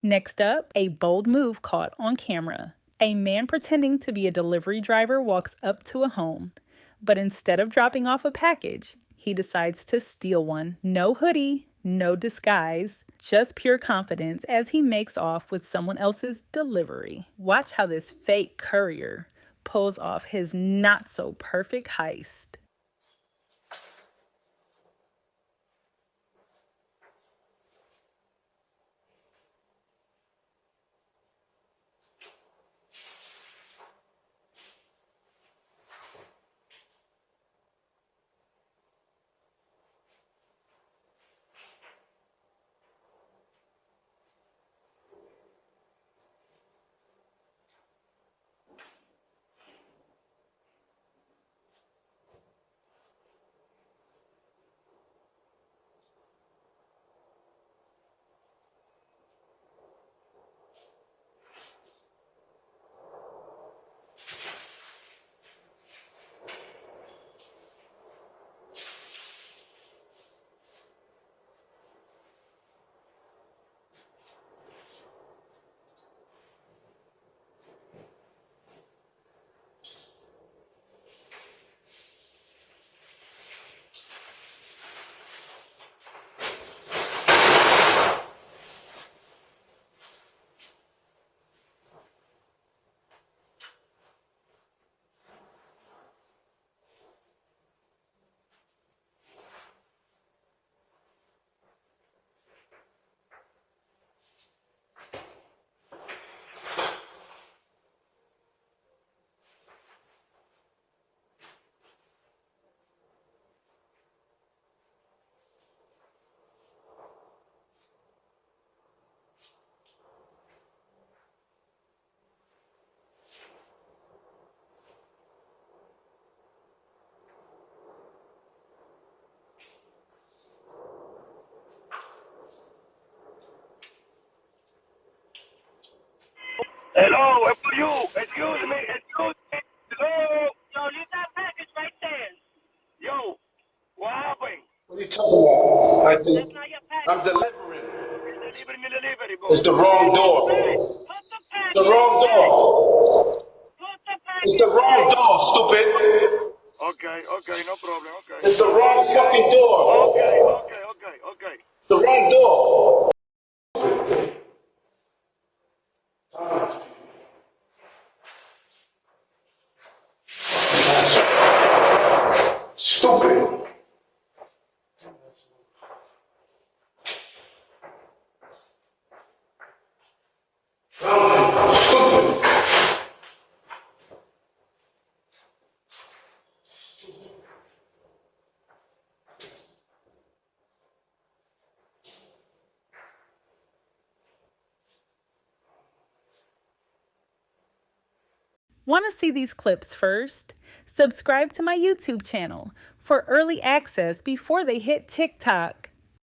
Next up, a bold move caught on camera. A man pretending to be a delivery driver walks up to a home, but instead of dropping off a package, he decides to steal one. No hoodie, no disguise, just pure confidence as he makes off with someone else's delivery. Watch how this fake courier pulls off his not so perfect heist. Hello, it's for you. Excuse me. Hello. Yo, leave that package right there. Yo, what happened? What are you talking about? That's not your I'm package. delivering. Delivery, bro. It's the wrong door. Put the It's the package wrong back. door. Put the It's the package wrong back. door, stupid. Okay, no problem. Okay. It's the wrong fucking Okay, door. okay, okay, okay. The wrong door. Stupid. Stupid. Want to see these clips first? Subscribe to my YouTube channel for early access before they hit TikTok.